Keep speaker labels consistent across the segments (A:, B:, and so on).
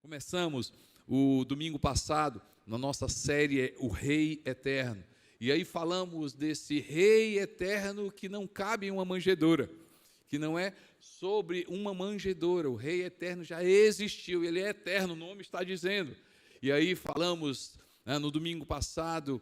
A: Começamos o domingo passado na nossa série O Rei Eterno. E aí falamos desse Rei Eterno que não cabe em uma manjedoura, que não é sobre uma manjedoura. O Rei Eterno já existiu, ele é eterno, o nome está dizendo. E aí falamos no domingo passado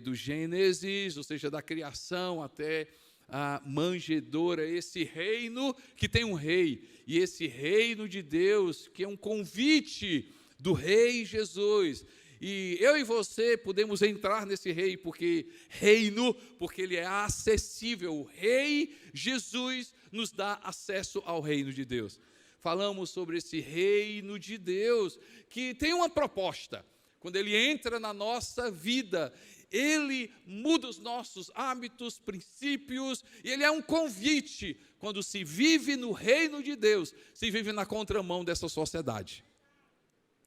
A: do Gênesis, ou seja, da criação até a manjedoura, esse reino que tem um rei, e esse reino de Deus, que é um convite do Rei Jesus, e eu e você podemos entrar nesse reino, porque ele é acessível, o Rei Jesus nos dá acesso ao reino de Deus. Falamos sobre esse reino de Deus, que tem uma proposta. Quando ele entra na nossa vida, ele muda os nossos hábitos, princípios, e ele é um convite. Quando se vive no reino de Deus, se vive na contramão dessa sociedade.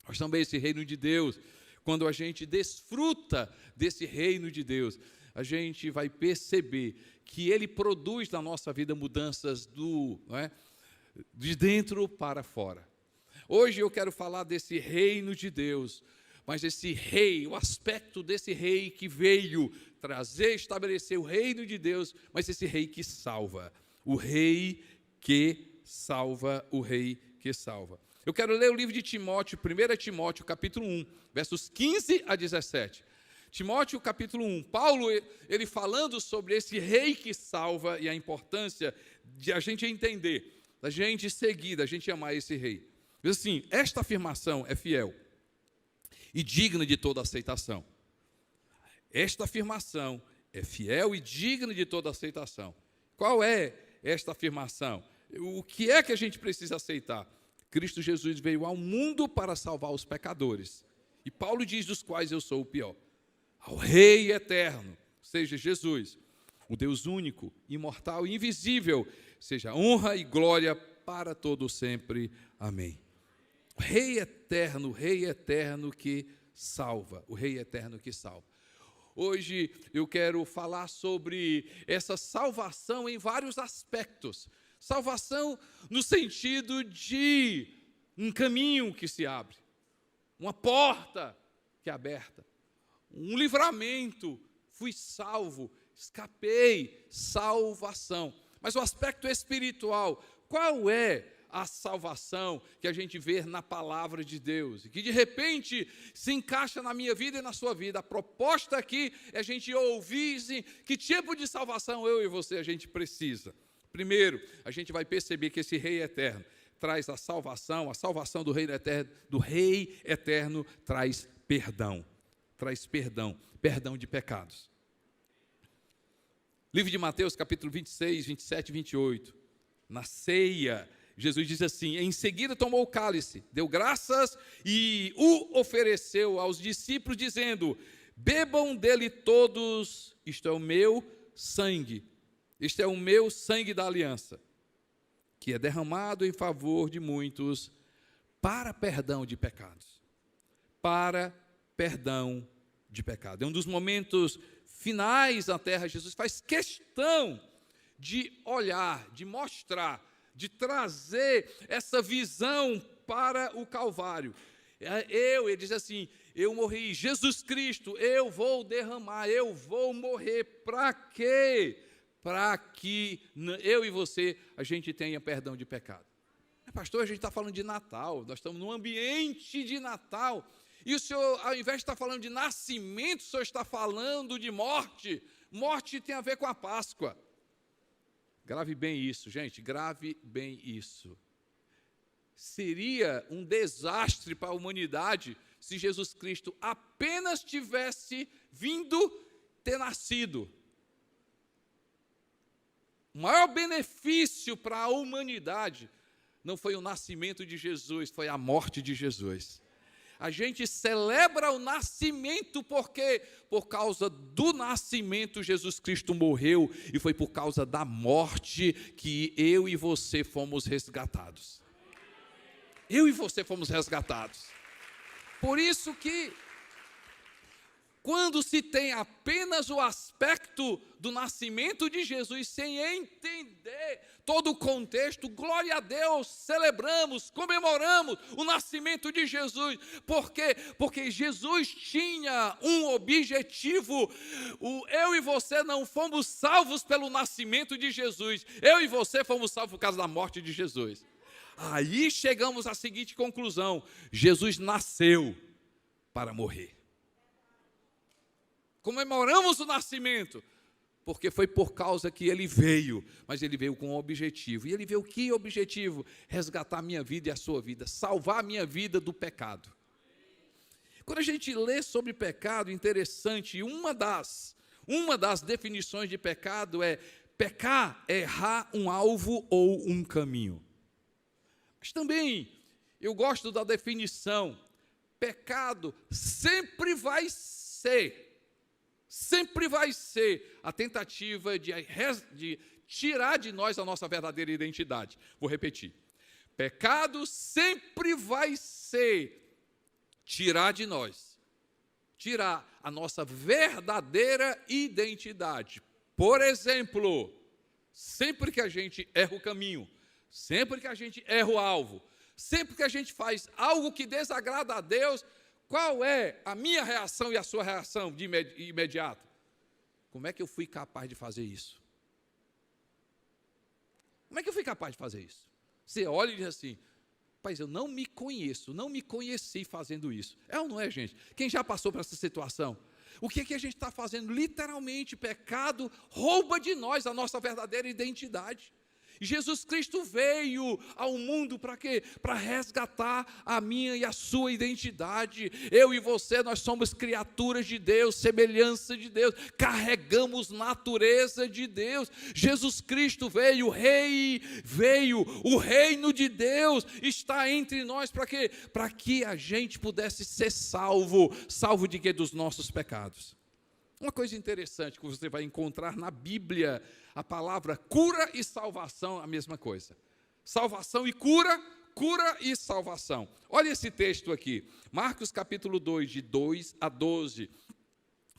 A: Mas também esse reino de Deus, quando a gente desfruta desse reino de Deus, a gente vai perceber que ele produz na nossa vida mudanças de dentro para fora. Hoje eu quero falar desse reino de Deus, mas esse rei, o aspecto desse rei que veio trazer, estabelecer o reino de Deus, mas esse rei que salva, o rei que salva, o rei que salva. Eu quero ler o livro de Timóteo, 1 Timóteo, capítulo 1, versos 15 a 17. Timóteo, capítulo 1, Paulo, ele falando sobre esse rei que salva e a importância de a gente entender, da gente seguir, da gente amar esse rei. Diz assim, esta afirmação é fiel e digna de toda aceitação. Esta afirmação é fiel e digna de toda aceitação. Qual é esta afirmação? O que é que a gente precisa aceitar? Cristo Jesus veio ao mundo para salvar os pecadores. E Paulo diz, dos quais eu sou o pior. Ao Rei eterno, seja Jesus, o Deus único, imortal e invisível, seja honra e glória para todo sempre. Amém. O Rei eterno que salva, o Rei eterno que salva. Hoje eu quero falar sobre essa salvação em vários aspectos. Salvação no sentido de um caminho que se abre, uma porta que é aberta, um livramento, fui salvo, escapei, salvação. Mas o aspecto espiritual, qual é a salvação que a gente vê na palavra de Deus, e que de repente se encaixa na minha vida e na sua vida? A proposta aqui é a gente ouvir assim, que tipo de salvação eu e você a gente precisa. Primeiro, a gente vai perceber que esse Rei eterno traz a salvação do Rei eterno traz perdão de pecados. Livro de Mateus, capítulo 26, 27 e 28, na ceia, Jesus diz assim, em seguida tomou o cálice, deu graças e o ofereceu aos discípulos, dizendo, bebam dele todos, isto é o meu sangue, este é o meu sangue da aliança, que é derramado em favor de muitos, para perdão de pecados. Para perdão de pecado. É um dos momentos finais na terra. Jesus faz questão de olhar, de mostrar, de trazer essa visão para o Calvário. Ele diz assim, eu morri, Jesus Cristo, eu vou derramar, eu vou morrer, para quê? Para que eu e você, a gente tenha perdão de pecado. Pastor, a gente está falando de Natal, nós estamos num ambiente de Natal, e o Senhor, ao invés de estar falando de nascimento, o Senhor está falando de morte. Morte tem a ver com a Páscoa. Grave bem isso, gente, grave bem isso. Seria um desastre para a humanidade se Jesus Cristo apenas tivesse vindo ter nascido. O maior benefício para a humanidade não foi o nascimento de Jesus, foi a morte de Jesus. A gente celebra o nascimento porque, por causa do nascimento, Jesus Cristo morreu, e foi por causa da morte que eu e você fomos resgatados. Eu e você fomos resgatados. Por isso que quando se tem apenas o aspecto do nascimento de Jesus, sem entender todo o contexto, glória a Deus, celebramos, comemoramos o nascimento de Jesus. Por quê? Porque Jesus tinha um objetivo. Eu e você não fomos salvos pelo nascimento de Jesus, eu e você fomos salvos por causa da morte de Jesus. Aí chegamos à seguinte conclusão: Jesus nasceu para morrer. Comemoramos o nascimento, porque foi por causa que ele veio, mas ele veio com um objetivo. E ele veio que objetivo? Resgatar a minha vida e a sua vida, salvar a minha vida do pecado. Quando a gente lê sobre pecado, interessante, uma das definições de pecado é: pecar é errar um alvo ou um caminho. Mas também, eu gosto da definição: pecado sempre vai ser a tentativa de tirar de nós a nossa verdadeira identidade. Vou repetir: pecado sempre vai ser tirar de nós, tirar a nossa verdadeira identidade. Por exemplo, sempre que a gente erra o caminho, sempre que a gente erra o alvo, sempre que a gente faz algo que desagrada a Deus, qual é a minha reação e a sua reação de imediato? Como é que eu fui capaz de fazer isso? Como é que eu fui capaz de fazer isso? Você olha e diz assim: rapaz, eu não me conheço, não me conheci fazendo isso. É ou não é, gente? Quem já passou por essa situação? O que é que a gente está fazendo? Literalmente, pecado rouba de nós a nossa verdadeira identidade. Jesus Cristo veio ao mundo para quê? Para resgatar a minha e a sua identidade. Eu e você, nós somos criaturas de Deus, semelhança de Deus, carregamos natureza de Deus. Jesus Cristo veio, o reino de Deus está entre nós para quê? Para que a gente pudesse ser salvo de quê? Dos nossos pecados. Uma coisa interessante que você vai encontrar na Bíblia, a palavra cura e salvação, a mesma coisa. Salvação e cura e salvação. Olha esse texto aqui, Marcos capítulo 2, de 2 a 12,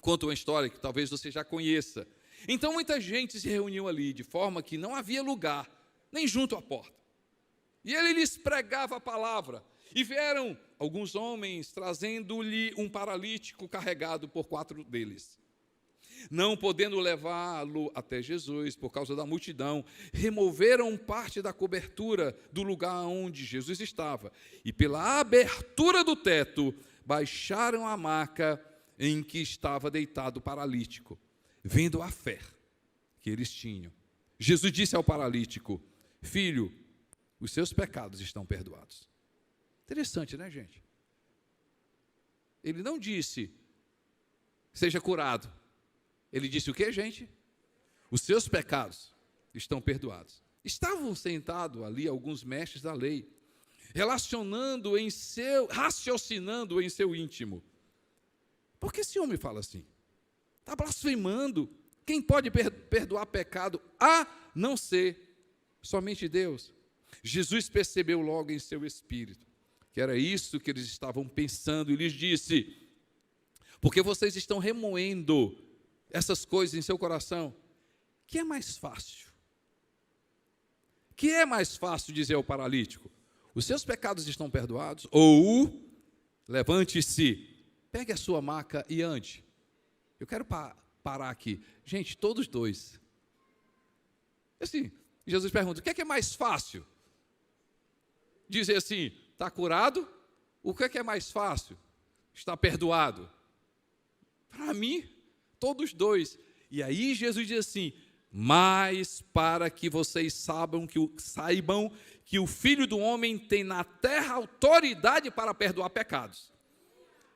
A: conta uma história que talvez você já conheça. Então muita gente se reuniu ali, de forma que não havia lugar, nem junto à porta. E ele lhes pregava a palavra, e vieram alguns homens trazendo-lhe um paralítico carregado por 4 deles. Não podendo levá-lo até Jesus por causa da multidão, removeram parte da cobertura do lugar onde Jesus estava e pela abertura do teto baixaram a maca em que estava deitado o paralítico. Vendo a fé que eles tinham, Jesus disse ao paralítico: filho, os seus pecados estão perdoados. Interessante, né, gente? Ele não disse: seja curado. Ele disse o que, gente? Os seus pecados estão perdoados. Estavam sentados ali alguns mestres da lei, raciocinando em seu íntimo. Por que esse homem fala assim? Está blasfemando. Quem pode perdoar pecado a não ser somente Deus? Jesus percebeu logo em seu espírito que era isso que eles estavam pensando e lhes disse: porque vocês estão remoendo essas coisas em seu coração, que é mais fácil? Que é mais fácil dizer ao paralítico: os seus pecados estão perdoados? Ou levante-se, pegue a sua maca e ande. Eu quero parar aqui. Gente, todos dois. Assim, Jesus pergunta: o que é mais fácil? Dizer assim, está curado? O que é mais fácil? Está perdoado? Para mim, todos dois. E aí Jesus diz assim: mas para que vocês saibam que o Filho do Homem tem na terra autoridade para perdoar pecados.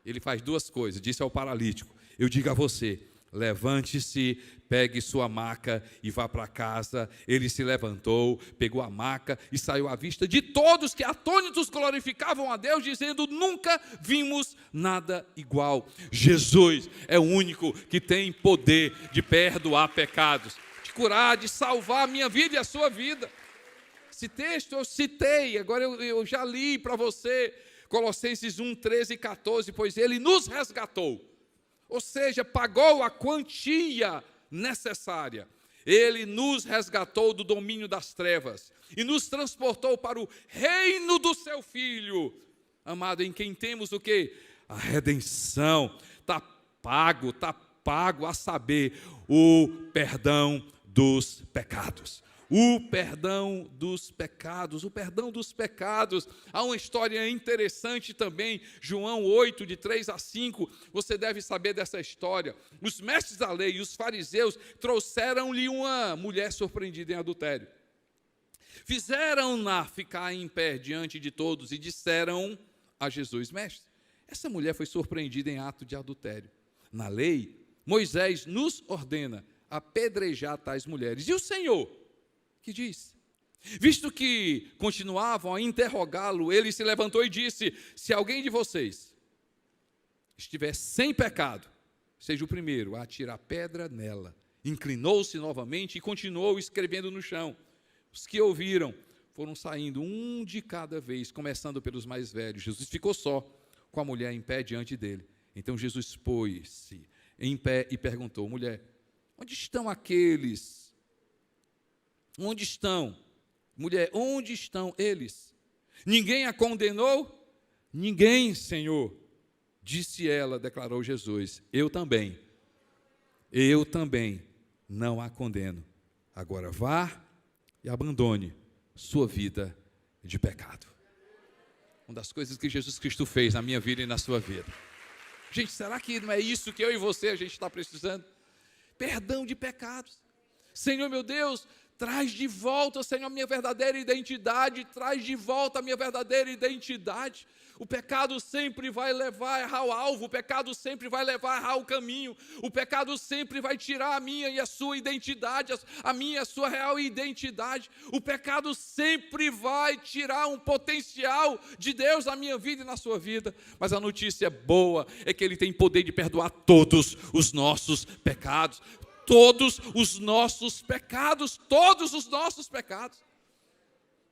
A: Ele faz 2 coisas, disse ao paralítico: eu digo a você, levante-se, pegue sua maca e vá para casa. Ele se levantou, pegou a maca e saiu à vista de todos que atônitos glorificavam a Deus, dizendo: nunca vimos nada igual. Jesus é o único que tem poder de perdoar pecados, de curar, de salvar a minha vida e a sua vida. Esse texto eu citei, agora eu já li para você, Colossenses 1, 13 e 14, pois ele nos resgatou ou seja, pagou a quantia necessária. Ele nos resgatou do domínio das trevas e nos transportou para o reino do seu Filho, amado, em quem temos o quê? A redenção. Está pago, a saber, o perdão dos pecados. O perdão dos pecados, o perdão dos pecados. Há uma história interessante também, João 8, de 3 a 5, você deve saber dessa história. Os mestres da lei e os fariseus trouxeram-lhe uma mulher surpreendida em adultério. Fizeram-na ficar em pé diante de todos e disseram a Jesus: mestre, essa mulher foi surpreendida em ato de adultério. Na lei, Moisés nos ordena apedrejar tais mulheres. E o Senhor, que diz? Visto que continuavam a interrogá-lo, ele se levantou e disse: se alguém de vocês estiver sem pecado, seja o primeiro a atirar pedra nela. Inclinou-se novamente e continuou escrevendo no chão. Os que ouviram foram saindo um de cada vez, começando pelos mais velhos. Jesus ficou só, com a mulher em pé diante dele. Então Jesus pôs-se em pé e perguntou: mulher, onde estão aqueles? Onde estão? Mulher, onde estão eles? Ninguém a condenou? Ninguém, Senhor. Disse ela, declarou Jesus: eu também não a condeno. Agora vá e abandone sua vida de pecado. Uma das coisas que Jesus Cristo fez na minha vida e na sua vida. Gente, será que não é isso que eu e você a gente está precisando? Perdão de pecados. Senhor meu Deus, traz de volta, Senhor, a minha verdadeira identidade, traz de volta a minha verdadeira identidade. O pecado sempre vai levar ao alvo, o pecado sempre vai levar ao caminho, o pecado sempre vai tirar a minha e a sua identidade, a minha e a sua real identidade. O pecado sempre vai tirar um potencial de Deus na minha vida e na sua vida. Mas a notícia boa é que Ele tem poder de perdoar todos os nossos pecados. Todos os nossos pecados, todos os nossos pecados.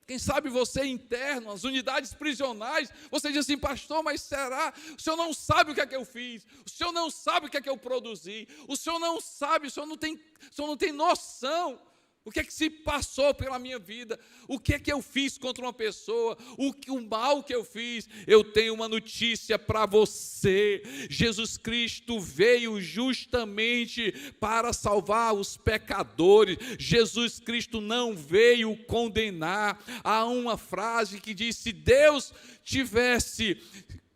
A: Quem sabe você interno, as unidades prisionais, você diz assim: pastor, mas será? O senhor não sabe o que é que eu fiz, o senhor não sabe o que é que eu produzi, o senhor não sabe, o senhor não tem noção. O que é que se passou pela minha vida? O que é que eu fiz contra uma pessoa? O mal que eu fiz? Eu tenho uma notícia para você. Jesus Cristo veio justamente para salvar os pecadores. Jesus Cristo não veio condenar. Há uma frase que diz: se Deus tivesse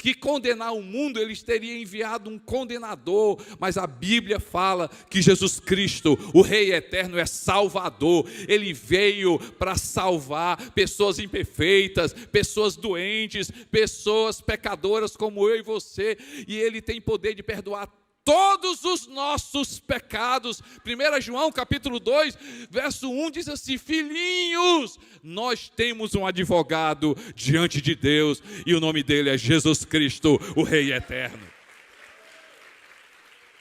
A: que condenar o mundo, Ele teria enviado um condenador, mas a Bíblia fala que Jesus Cristo, o Rei Eterno, é Salvador. Ele veio para salvar pessoas imperfeitas, pessoas doentes, pessoas pecadoras como eu e você, e Ele tem poder de perdoar todos os nossos pecados. 1 João capítulo 2, verso 1 diz assim: filhinhos, nós temos um advogado diante de Deus, e o nome dele é Jesus Cristo, o Rei Eterno.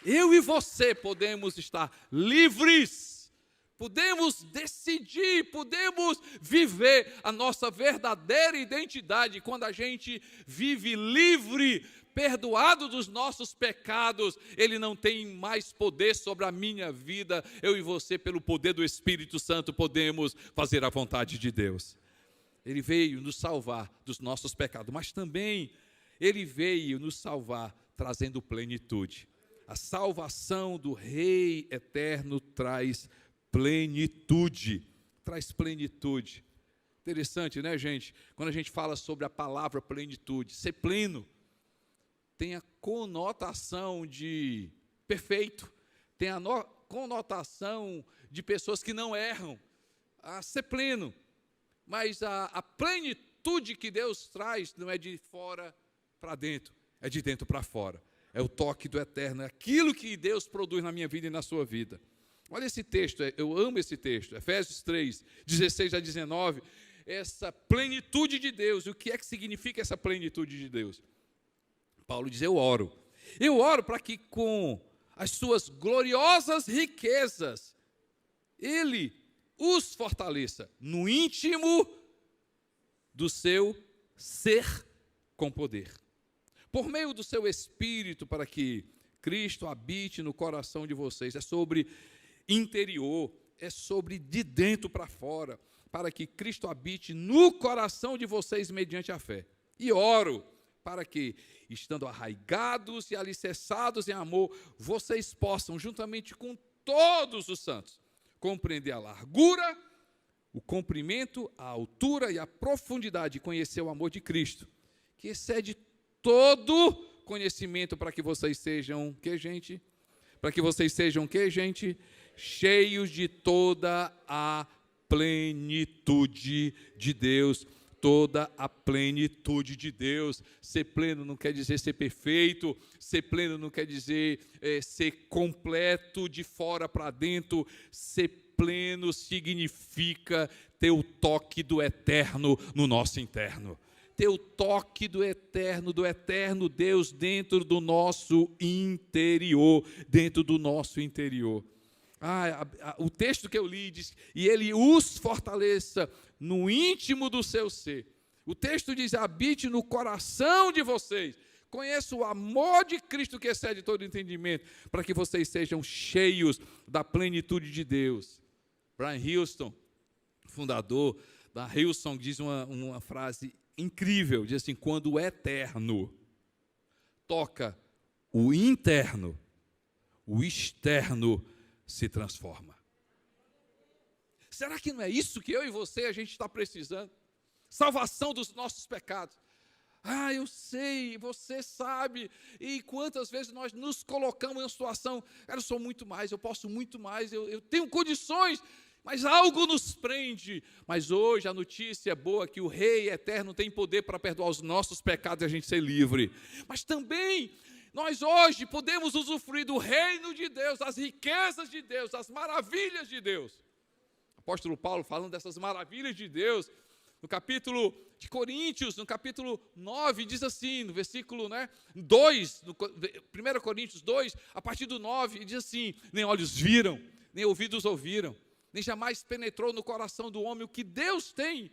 A: Eu e você podemos estar livres, podemos decidir, podemos viver a nossa verdadeira identidade. Quando a gente vive livre, perdoado dos nossos pecados, Ele não tem mais poder sobre a minha vida. Eu e você, pelo poder do Espírito Santo, podemos fazer a vontade de Deus. Ele veio nos salvar dos nossos pecados, mas também Ele veio nos salvar trazendo plenitude. A salvação do Rei Eterno traz plenitude. Traz plenitude. Interessante, né, gente? Quando a gente fala sobre a palavra plenitude, ser pleno, tem a conotação de perfeito, tem a conotação de pessoas que não erram, a ser pleno. Mas a plenitude que Deus traz não é de fora para dentro, é de dentro para fora. É o toque do eterno, é aquilo que Deus produz na minha vida e na sua vida. Olha esse texto, eu amo esse texto, Efésios 3, 16 a 19, essa plenitude de Deus. E o que é que significa essa plenitude de Deus? Paulo diz: eu oro para que com as suas gloriosas riquezas, Ele os fortaleça no íntimo do seu ser com poder, por meio do seu Espírito, para que Cristo habite no coração de vocês. É sobre interior, é sobre de dentro para fora, para que Cristo habite no coração de vocês mediante a fé. E oro para que, estando arraigados e alicerçados em amor, vocês possam, juntamente com todos os santos, compreender a largura, o comprimento, a altura e a profundidade de conhecer o amor de Cristo, que excede todo conhecimento, para que vocês sejam, que gente? Para que vocês sejam, que gente? Cheios de toda a plenitude de Deus. Toda a plenitude de Deus. Ser pleno não quer dizer ser perfeito, ser pleno não quer dizer ser completo de fora para dentro. Ser pleno significa ter o toque do eterno no nosso interno. Ter o toque do eterno Deus dentro do nosso interior, dentro do nosso interior. O texto que eu li diz, e ele os fortaleça no íntimo do seu ser. O texto diz, habite no coração de vocês. Conheça o amor de Cristo que excede todo entendimento, para que vocês sejam cheios da plenitude de Deus. Brian Houston, fundador da Hillsong, diz uma frase incrível, diz assim, quando o eterno toca o interno, o externo se transforma. Será que não é isso que eu e você, a gente está precisando? Salvação dos nossos pecados. Eu sei, você sabe, e quantas vezes nós nos colocamos em uma situação, eu sou muito mais, eu posso muito mais, eu tenho condições, mas algo nos prende. Mas hoje a notícia é boa, que o Rei Eterno tem poder para perdoar os nossos pecados e a gente ser livre. Mas também, nós hoje podemos usufruir do reino de Deus, das riquezas de Deus, das maravilhas de Deus. O apóstolo Paulo, falando dessas maravilhas de Deus, no capítulo de Coríntios, no capítulo 9, diz assim, no versículo 2, no 1 Coríntios 2, a partir do 9, diz assim, nem olhos viram, nem ouvidos ouviram, nem jamais penetrou no coração do homem o que Deus tem,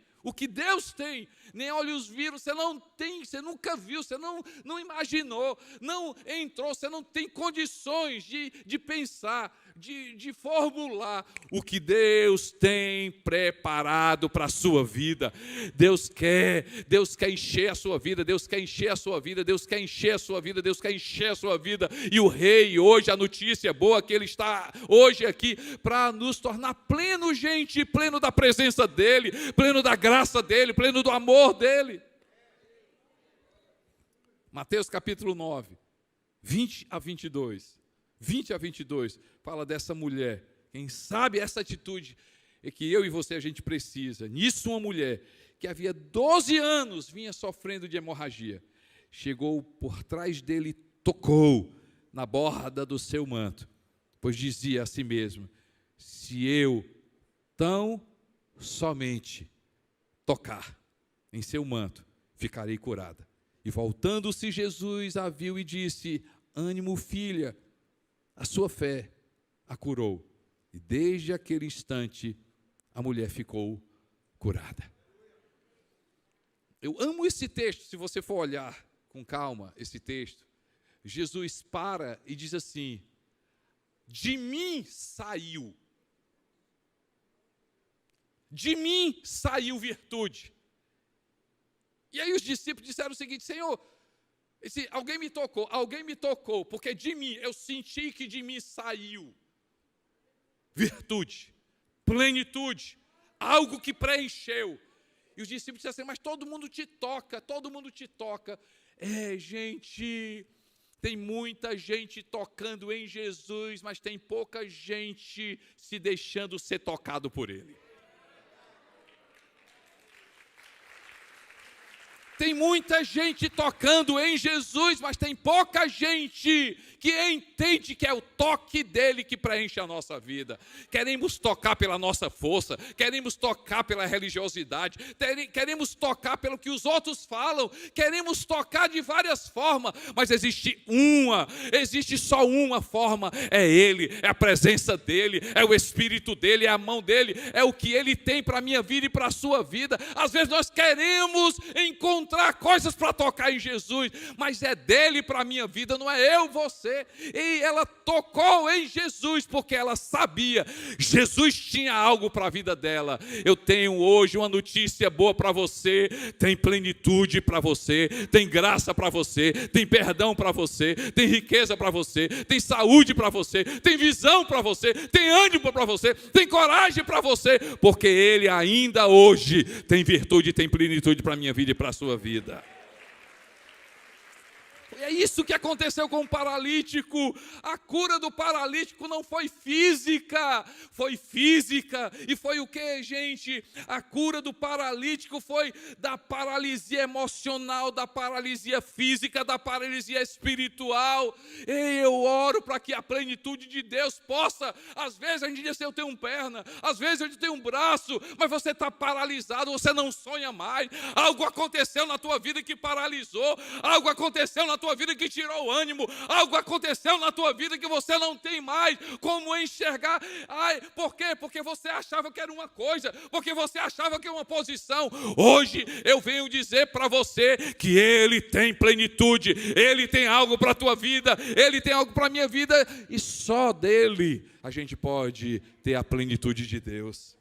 A: nem olhos viram, você não tem, você nunca viu, você não imaginou, não entrou, você não tem condições de pensar, de formular o que Deus tem preparado para a sua vida. Deus quer encher a sua vida, Deus quer encher a sua vida, Deus quer encher a sua vida, Deus quer encher a sua vida. E o Rei, hoje, a notícia boa que Ele está hoje aqui para nos tornar pleno, gente, pleno da presença dEle, pleno da graça dEle, pleno do amor dEle. Mateus capítulo 9, 20 a 22, fala dessa mulher. Quem sabe essa atitude é que eu e você a gente precisa. Nisso uma mulher que havia 12 anos vinha sofrendo de hemorragia, chegou por trás dele e tocou na borda do seu manto, pois dizia a si mesma, se eu tão somente tocar em seu manto, ficarei curada. E voltando-se Jesus a viu e disse, ânimo filha, a sua fé a curou. E desde aquele instante, a mulher ficou curada. Eu amo esse texto, se você for olhar com calma esse texto. Jesus para e diz assim, de mim saiu virtude. E aí os discípulos disseram o seguinte, Senhor, alguém me tocou, porque de mim, eu senti que de mim saiu virtude, plenitude, algo que preencheu. E os discípulos disseram assim, mas todo mundo te toca. Gente, tem muita gente tocando em Jesus, mas tem pouca gente se deixando ser tocado por Ele. Tem muita gente tocando em Jesus, mas tem pouca gente que entende que é o toque dele que preenche a nossa vida. Queremos tocar pela nossa força, queremos tocar pela religiosidade, queremos tocar pelo que os outros falam, queremos tocar de várias formas, mas existe só uma forma, é Ele, é a presença dEle, é o Espírito dEle, é a mão dEle, é o que Ele tem para a minha vida e para a sua vida. Às vezes nós queremos encontrar encontrar coisas para tocar em Jesus, mas é dele para a minha vida, não é eu, você. E ela tocou em Jesus, porque ela sabia, Jesus tinha algo para a vida dela. Eu tenho hoje uma notícia boa para você, tem plenitude para você, tem graça para você, tem perdão para você, tem riqueza para você, tem saúde para você, tem visão para você, tem ânimo para você, tem coragem para você, porque Ele ainda hoje tem virtude e tem plenitude para a minha vida e para a sua vida. É isso que aconteceu com o paralítico. A cura do paralítico não foi física, e foi o que, gente? A cura do paralítico foi da paralisia emocional, da paralisia física, da paralisia espiritual. E eu oro para que a plenitude de Deus possa, às vezes a gente diz assim, eu tenho uma perna, às vezes eu tenho um braço, mas você está paralisado, você não sonha mais, algo aconteceu na tua vida que paralisou, algo aconteceu na tua vida que tirou o ânimo, algo aconteceu na tua vida que você não tem mais como enxergar. Por quê? Porque você achava que era uma coisa, porque você achava que era uma posição. Hoje eu venho dizer para você que Ele tem plenitude, Ele tem algo para a tua vida, Ele tem algo para a minha vida, e só dele a gente pode ter a plenitude de Deus.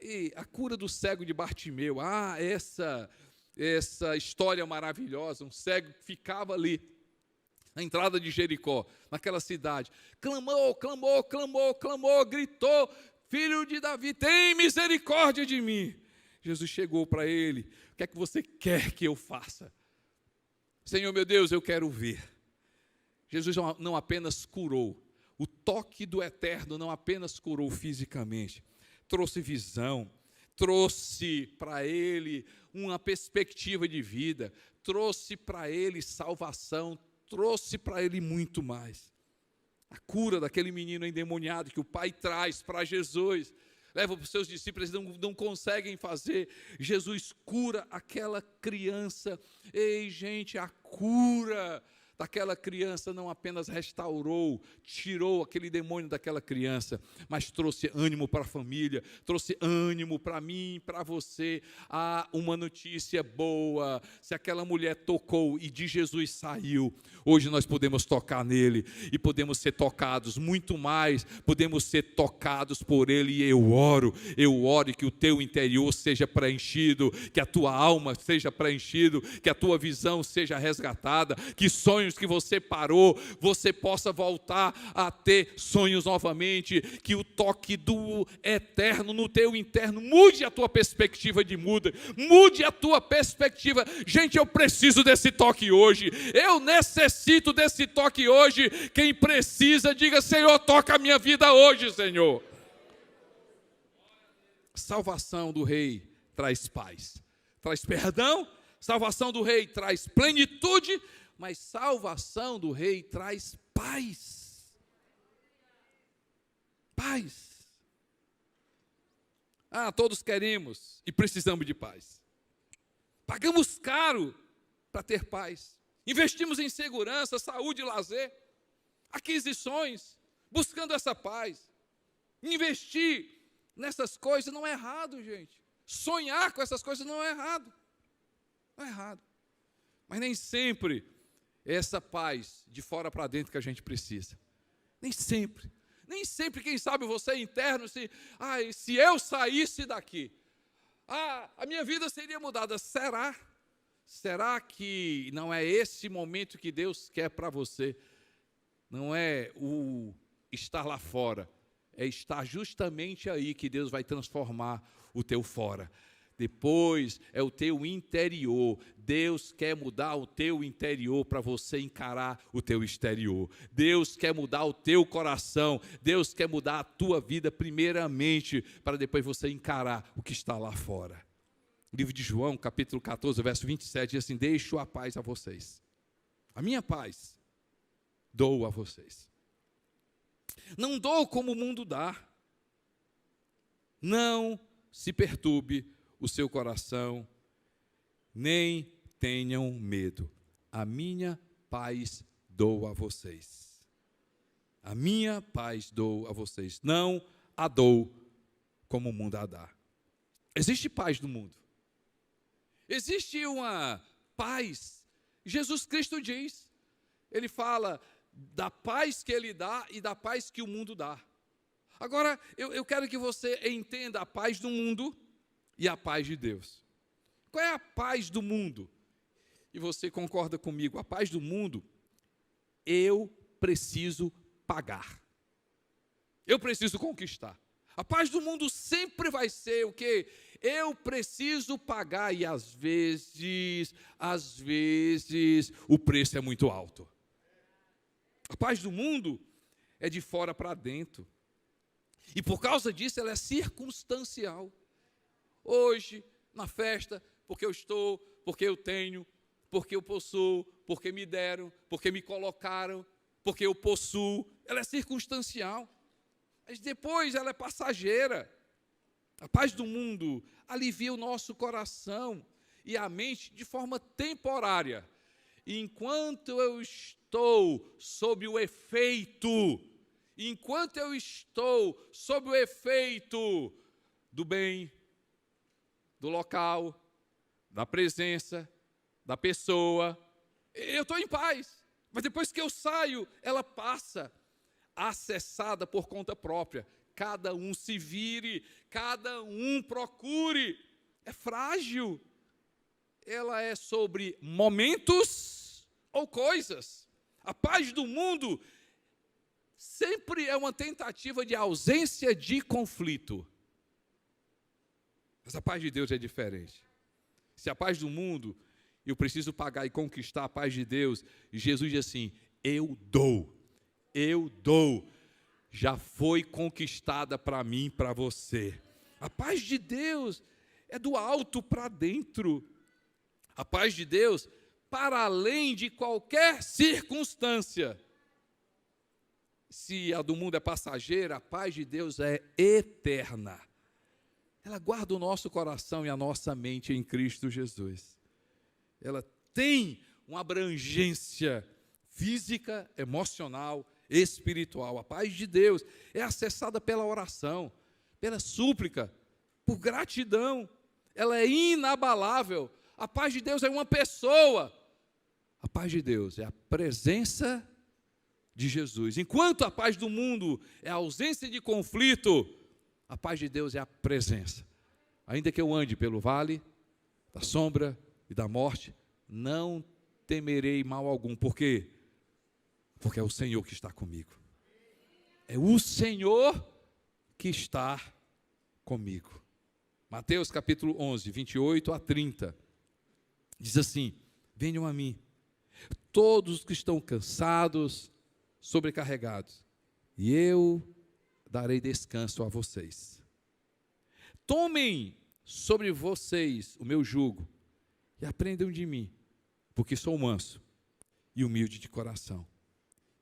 A: E a cura do cego de Bartimeu, essa história maravilhosa. Um cego que ficava ali na entrada de Jericó, naquela cidade, clamou, gritou, filho de Davi, tem misericórdia de mim. Jesus chegou para ele, o que é que você quer que eu faça? Senhor meu Deus, eu quero ver. Jesus não apenas curou, o toque do eterno não apenas curou fisicamente, trouxe visão, trouxe para ele uma perspectiva de vida, trouxe para ele salvação, trouxe para ele muito mais. A cura daquele menino endemoniado que o pai traz para Jesus, leva para os seus discípulos, eles não conseguem fazer. Jesus cura aquela criança. Ei, gente, a cura daquela criança não apenas restaurou, tirou aquele demônio daquela criança, mas trouxe ânimo para a família, trouxe ânimo para mim, para você. Uma notícia boa, se aquela mulher tocou e de Jesus saiu, hoje nós podemos tocar nele e podemos ser tocados, muito mais, podemos ser tocados por ele. E eu oro que o teu interior seja preenchido, que a tua alma seja preenchido, que a tua visão seja resgatada, que sonhos que você parou, você possa voltar a ter sonhos novamente, que o toque do eterno no teu interno mude a tua perspectiva de muda, mude a tua perspectiva. Gente, eu preciso desse toque hoje, eu necessito desse toque hoje. Quem precisa, diga: Senhor, toca a minha vida hoje, Senhor. Salvação do Rei traz paz, traz perdão. Salvação do Rei traz plenitude, mas salvação do Rei traz paz. Paz. Todos queremos e precisamos de paz. Pagamos caro para ter paz. Investimos em segurança, saúde e lazer, aquisições, buscando essa paz. Investir nessas coisas não é errado, gente. Sonhar com essas coisas não é errado. Não é errado. Mas nem sempre é essa paz de fora para dentro que a gente precisa. Nem sempre. Nem sempre, quem sabe você é interno, se eu saísse daqui, a minha vida seria mudada. Será? Será que não é esse momento que Deus quer para você? Não é o estar lá fora, é estar justamente aí que Deus vai transformar o teu fora. Depois é o teu interior. Deus quer mudar o teu interior para você encarar o teu exterior. Deus quer mudar o teu coração. Deus quer mudar a tua vida primeiramente, para depois você encarar o que está lá fora. Livro de João, capítulo 14, verso 27, diz assim: deixo a paz a vocês. A minha paz dou a vocês. Não dou como o mundo dá. Não se perturbe o seu coração, nem tenham medo. A minha paz dou a vocês. A minha paz dou a vocês. Não a dou como o mundo a dá. Existe paz no mundo. Existe uma paz. Jesus Cristo diz, ele fala da paz que ele dá e da paz que o mundo dá. Agora, eu quero que você entenda a paz do mundo e a paz de Deus. Qual é a paz do mundo? E você concorda comigo, a paz do mundo, eu preciso pagar. Eu preciso conquistar. A paz do mundo sempre vai ser o quê? Eu preciso pagar e às vezes, o preço é muito alto. A paz do mundo é de fora para dentro. E por causa disso ela é circunstancial. Hoje, na festa, porque eu estou, porque eu tenho, porque eu possuo, porque me deram, porque me colocaram, porque eu possuo, ela é circunstancial. Mas depois ela é passageira. A paz do mundo alivia o nosso coração e a mente de forma temporária. E enquanto eu estou sob o efeito, do bem, do local, da presença, da pessoa, eu estou em paz. Mas depois que eu saio, ela passa acessada por conta própria. Cada um se vire, cada um procure. É frágil. Ela é sobre momentos ou coisas. A paz do mundo sempre é uma tentativa de ausência de conflito. Mas a paz de Deus é diferente. Se a paz do mundo, eu preciso pagar e conquistar a paz de Deus, Jesus diz assim, eu dou, já foi conquistada para mim, para você. A paz de Deus é do alto para dentro. A paz de Deus, para além de qualquer circunstância. Se a do mundo é passageira, a paz de Deus é eterna. Ela guarda o nosso coração e a nossa mente em Cristo Jesus. Ela tem uma abrangência física, emocional, espiritual. A paz de Deus é acessada pela oração, pela súplica, por gratidão. Ela é inabalável. A paz de Deus é uma pessoa. A paz de Deus é a presença de Jesus. Enquanto a paz do mundo é a ausência de conflito, a paz de Deus é a presença. Ainda que eu ande pelo vale da sombra e da morte, não temerei mal algum. Por quê? Porque é o Senhor que está comigo. É o Senhor que está comigo. Mateus capítulo 11, 28 a 30. Diz assim, venham a mim, todos os que estão cansados, sobrecarregados, e eu darei descanso a vocês. Tomem sobre vocês o meu jugo e aprendam de mim, porque sou manso e humilde de coração.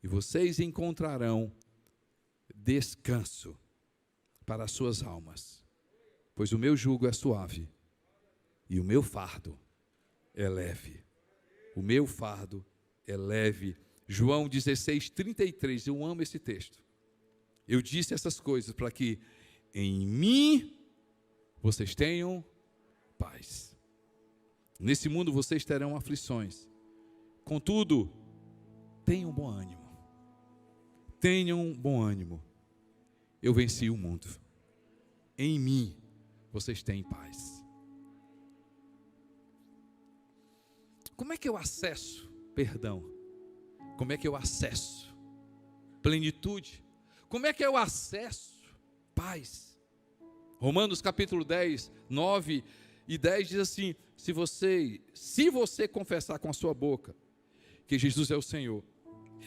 A: E vocês encontrarão descanso para as suas almas, pois o meu jugo é suave e o meu fardo é leve. O meu fardo é leve. João 16, 33, eu amo esse texto. Eu disse essas coisas para que em mim vocês tenham paz. Nesse mundo vocês terão aflições. Contudo, tenham bom ânimo. Tenham bom ânimo. Eu venci o mundo. Em mim vocês têm paz. Como é que eu acesso perdão? Como é que eu acesso plenitude? Como é que eu acesso paz? Romanos capítulo 10, 9 e 10 diz assim, se você confessar com a sua boca que Jesus é o Senhor,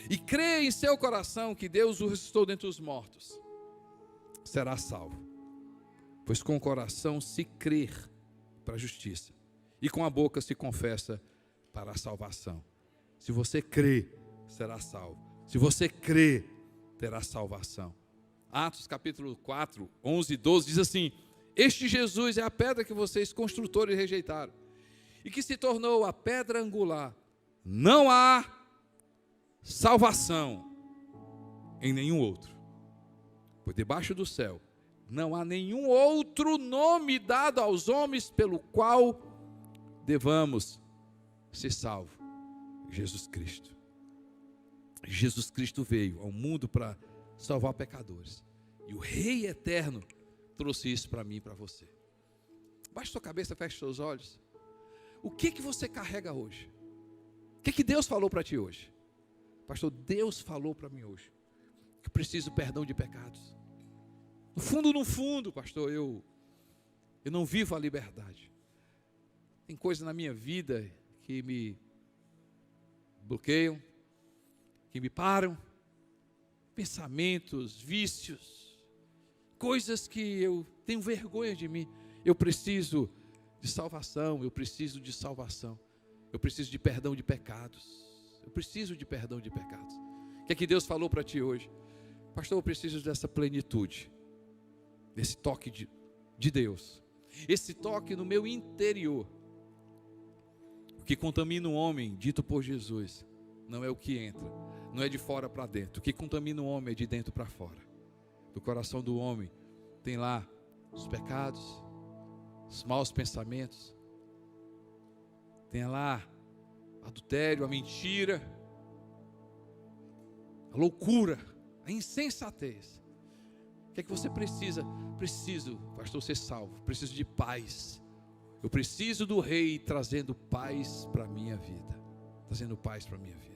A: e crer em seu coração que Deus o ressuscitou dentre os mortos, será salvo. Pois com o coração se crer para a justiça, e com a boca se confessa para a salvação. Se você crê, será salvo. Se você crê, terá salvação. Atos capítulo 4, 11 e 12 diz assim, este Jesus é a pedra que vocês construtores rejeitaram, e que se tornou a pedra angular. Não há salvação em nenhum outro, pois debaixo do céu não há nenhum outro nome dado aos homens pelo qual devamos ser salvos? Jesus Cristo. Jesus Cristo veio ao mundo para salvar pecadores. E o Rei Eterno trouxe isso para mim e para você. Baixe sua cabeça, feche seus olhos. O que você carrega hoje? O que Deus falou para ti hoje? Pastor, Deus falou para mim hoje que eu preciso perdão de pecados. No fundo, pastor, eu não vivo a liberdade. Tem coisas na minha vida que me bloqueiam, que me param, pensamentos, vícios, coisas que eu tenho vergonha de mim. Eu preciso de salvação, eu preciso de salvação, eu preciso de perdão de pecados, eu preciso de perdão de pecados. O que é que Deus falou para ti hoje? Pastor, eu preciso dessa plenitude, desse toque de Deus, esse toque no meu interior. O que contamina o homem, dito por Jesus, não é o que entra, não é de fora para dentro. O que contamina o homem é de dentro para fora. Do coração do homem tem lá os pecados, os maus pensamentos, tem lá adultério, a mentira, a loucura, a insensatez. O que é que você precisa? Preciso, pastor, ser salvo, preciso de paz. Eu preciso do Rei trazendo paz para a minha vida, trazendo paz para a minha vida.